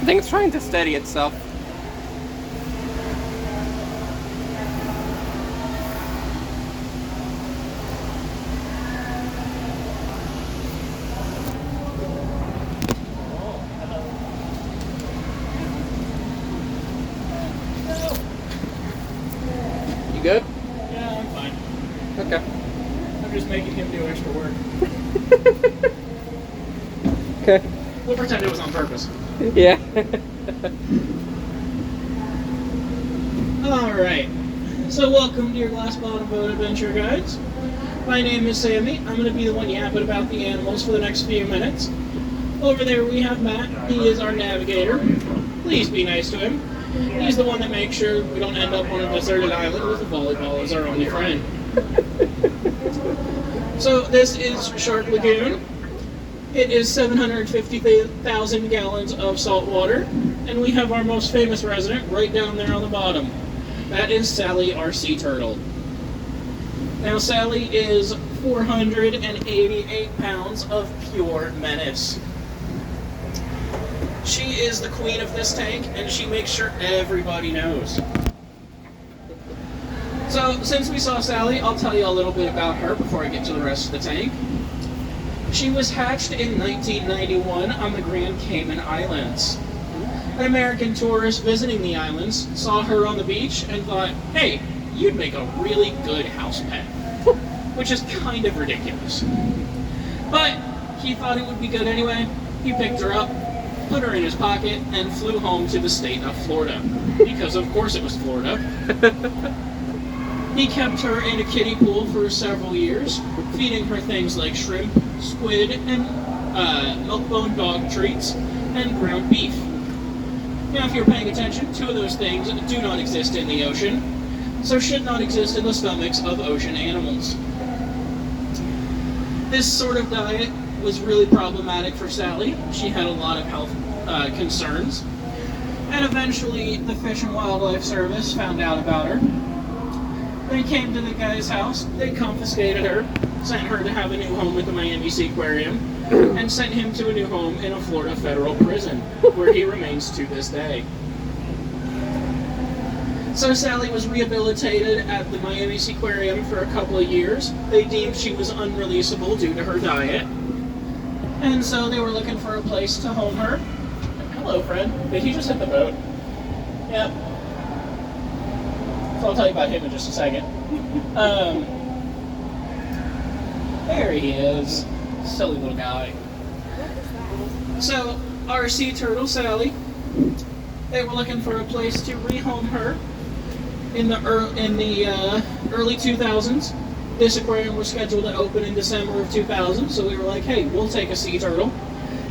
think it's trying to steady itself. You good? Yeah, I'm fine. Okay. I'm just making him do extra work. Okay. We'll pretend it was on purpose. Yeah. Alright. So welcome to your Glass Bottom Boat Adventure, guys. My name is Sammy. I'm going to be the one yapping about the animals for the next few minutes. Over there we have Matt. He is our navigator. Please be nice to him. He's the one that makes sure we don't end up on a deserted island with a volleyball as our only friend. So this is Shark Lagoon. It is 750,000 gallons of salt water, and we have our most famous resident right down there on the bottom. That is Sally, our sea turtle. Now Sally is 488 pounds of pure menace. She is the queen of this tank, and she makes sure everybody knows. So, since we saw Sally, I'll tell you a little bit about her before I get to the rest of the tank. She was hatched in 1991 on the Grand Cayman Islands. An American tourist visiting the islands saw her on the beach and thought, hey, you'd make a really good house pet. Which is kind of ridiculous. But he thought it would be good anyway. He picked her up, put her in his pocket, and flew home to the state of Florida. Because of course it was Florida. He kept her in a kiddie pool for several years, feeding her things like shrimp, squid, and milk-bone dog treats, and ground beef. Now, if you're paying attention, two of those things do not exist in the ocean, so should not exist in the stomachs of ocean animals. This sort of diet was really problematic for Sally. She had a lot of health concerns, and eventually the Fish and Wildlife Service found out about her. They came to the guy's house, they confiscated her, sent her to have a new home at the Miami Seaquarium, and sent him to a new home in a Florida federal prison, where he remains to this day. So Sally was rehabilitated at the Miami Seaquarium for a couple of years. They deemed she was unreleasable due to her diet, and so they were looking for a place to home her. Hello, friend. Did he just hit the boat? Yep. So I'll tell you about him in just a second. There he is. Silly little guy. So, our sea turtle, Sally, they were looking for a place to rehome her in the early 2000s. This aquarium was scheduled to open in December of 2000, so we were like, hey, we'll take a sea turtle.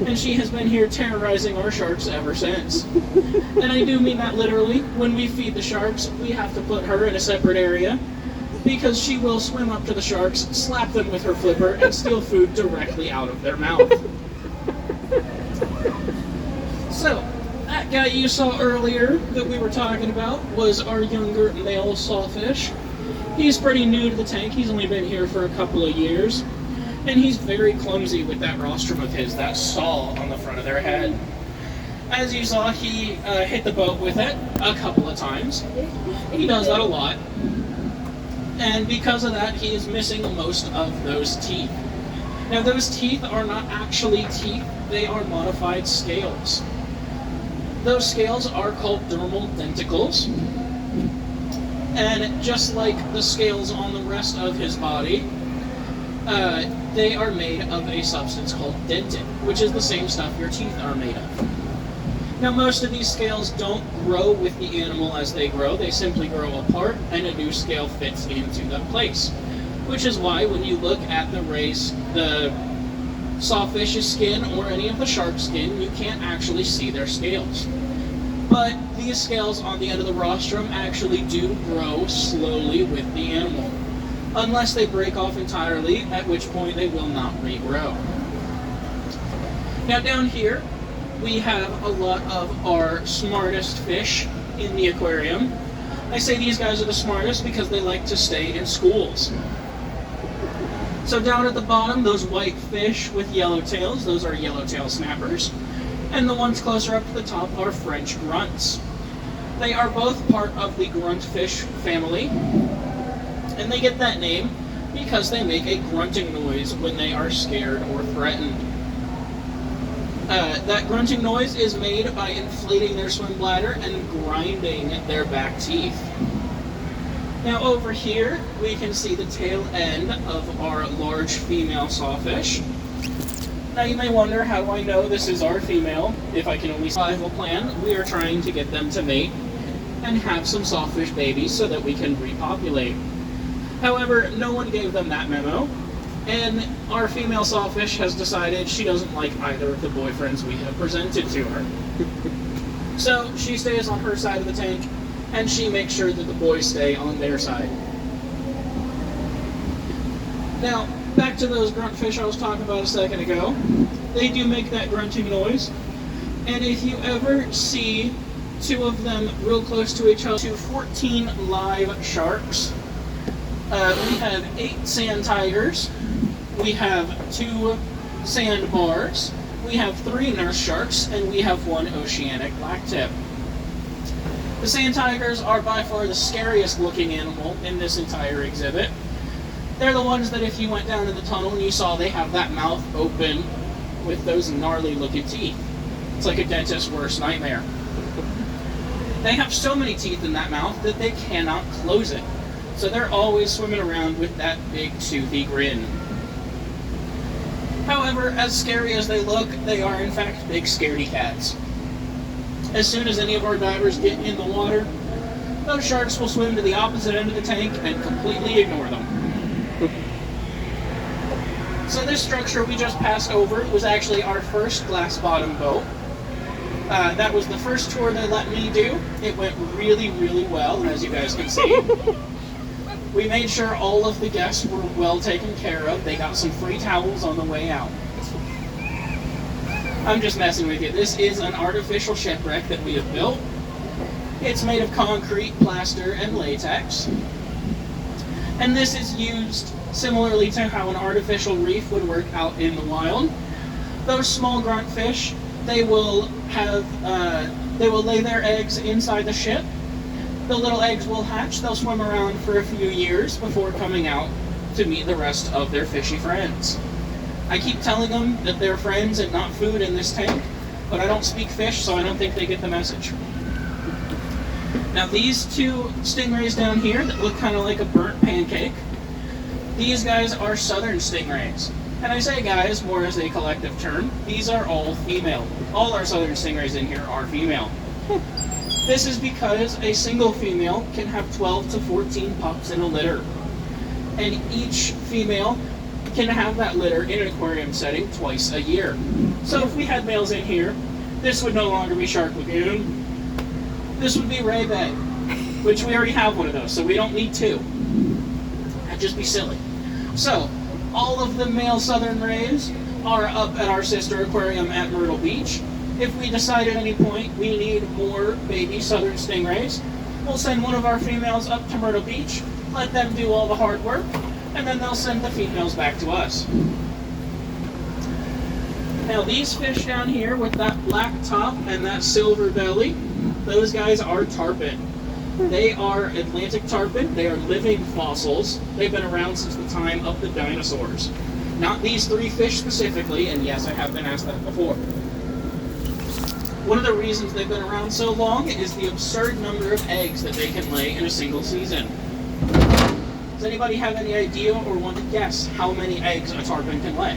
And she has been here terrorizing our sharks ever since. And I do mean that literally. When we feed the sharks, we have to put her in a separate area, because she will swim up to the sharks, slap them with her flipper, and steal food directly out of their mouth. So, that guy you saw earlier that we were talking about was our younger male sawfish. He's pretty new to the tank. He's only been here for a couple of years. And he's very clumsy with that rostrum of his, that saw on the front of their head. As you saw, he hit the boat with it a couple of times. He does that a lot. And because of that, he is missing most of those teeth. Now, those teeth are not actually teeth, they are modified scales. Those scales are called dermal denticles. And just like the scales on the rest of his body, they are made of a substance called dentin, which is the same stuff your teeth are made of. Now, most of these scales don't grow with the animal as they grow, they simply grow apart, and a new scale fits into the place. Which is why when you look at the sawfish's skin or any of the shark's skin, you can't actually see their scales. But these scales on the end of the rostrum actually do grow slowly with the animal, unless they break off entirely, at which point they will not regrow. Now down here, we have a lot of our smartest fish in the aquarium. I say these guys are the smartest because they like to stay in schools. So down at the bottom, those white fish with yellow tails, those are yellowtail snappers. and the ones closer up to the top are French grunts. They are both part of the gruntfish family, and they get that name because they make a grunting noise when they are scared or threatened. That grunting noise is made by inflating their swim bladder and grinding their back teeth. Now over here, we can see the tail end of our large female sawfish. Now you may wonder, how do I know this is our female if I can only survival plan? We are trying to get them to mate and have some sawfish babies so that we can repopulate. However, no one gave them that memo, and our female sawfish has decided she doesn't like either of the boyfriends we have presented to her. So she stays on her side of the tank, and she makes sure that the boys stay on their side. Now, back to those gruntfish I was talking about a second ago. They do make that grunting noise, and if you ever see two of them real close to each other, to 14 live sharks, we have 8 sand tigers, we have 2 sandbars, we have 3 nurse sharks, and we have 1 oceanic blacktip. The sand tigers are by far the scariest looking animal in this entire exhibit. They're the ones that if you went down to the tunnel and you saw they have that mouth open with those gnarly looking teeth. It's like a dentist's worst nightmare. They have so many teeth in that mouth that they cannot close it. So they're always swimming around with that big toothy grin. However, as scary as they look, they are in fact big scaredy cats. As soon as any of our divers get in the water, those sharks will swim to the opposite end of the tank and completely ignore them. So this structure we just passed over was actually our first glass bottom boat. That was the first tour they let me do. It went really, really well, as you guys can see. We made sure all of the guests were well taken care of. They got some free towels on the way out. I'm just messing with you. This is an artificial shipwreck that we have built. It's made of concrete, plaster, and latex. And this is used similarly to how an artificial reef would work out in the wild. Those small grunt fish, they will lay their eggs inside the ship. The little eggs will hatch. They'll swim around for a few years before coming out to meet the rest of their fishy friends. I keep telling them that they're friends and not food in this tank, but I don't speak fish, so I don't think they get the message. Now these 2 stingrays down here that look kind of like a burnt pancake, these guys are southern stingrays. And I say guys more as a collective term. These are all female. All our southern stingrays in here are female. This is because a single female can have 12 to 14 pups in a litter. And each female can have that litter in an aquarium setting twice a year. So if we had males in here, this would no longer be Shark Lagoon. This would be Ray Bay, which we already have one of those, so we don't need 2. That'd just be silly. So, all of the male southern rays are up at our sister aquarium at Myrtle Beach. If we decide at any point we need more baby southern stingrays, we'll send one of our females up to Myrtle Beach, let them do all the hard work, and then they'll send the females back to us. Now these fish down here with that black top and that silver belly, those guys are tarpon. They are Atlantic tarpon. They are living fossils. They've been around since the time of the dinosaurs. Not these 3 fish specifically, and yes, I have been asked that before. One of the reasons they've been around so long is the absurd number of eggs that they can lay in a single season. Does anybody have any idea or want to guess how many eggs a tarpon can lay?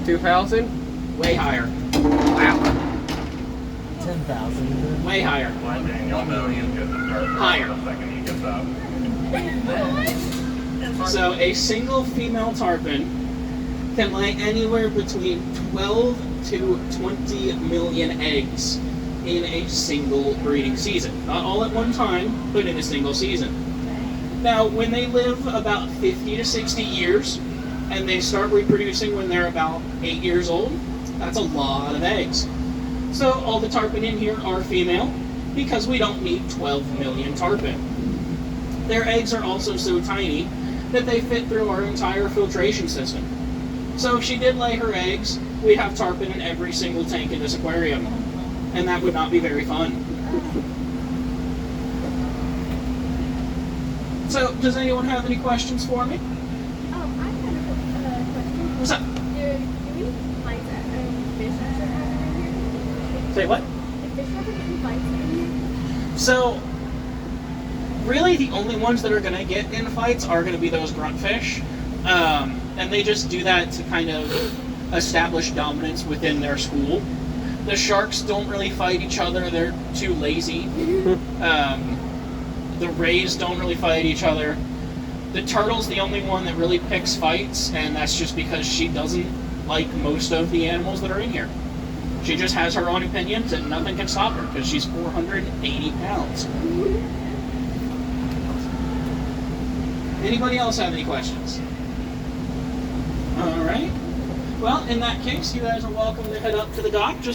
2,000? Way higher. Wow. 10,000. Way higher. Higher. So a single female tarpon can lay anywhere between 12 to 20 million eggs in a single breeding season. Not all at one time, but in a single season. Now, when they live about 50 to 60 years, and they start reproducing when they're about 8 years old, that's a lot of eggs. So all the tarpon in here are female, because we don't need 12 million tarpon. Their eggs are also so tiny that they fit through our entire filtration system. So if she did lay her eggs, we have tarpon in every single tank in this aquarium, and that would not be very fun. So, does anyone have any questions for me? I have a question. What's up? Do we fight fish that are in here? Say what? Do fish ever get in fights in here? So, really the only ones that are going to get in fights are going to be those gruntfish. And they just do that to kind of establish dominance within their school. The sharks don't really fight each other, they're too lazy. The rays don't really fight each other. The turtle's the only one that really picks fights, and that's just because she doesn't like most of the animals that are in here. She just has her own opinions, and nothing can stop her because she's 480 pounds. Anybody else have any questions? All right. Well, in that case, you guys are welcome to head up to the dock. Just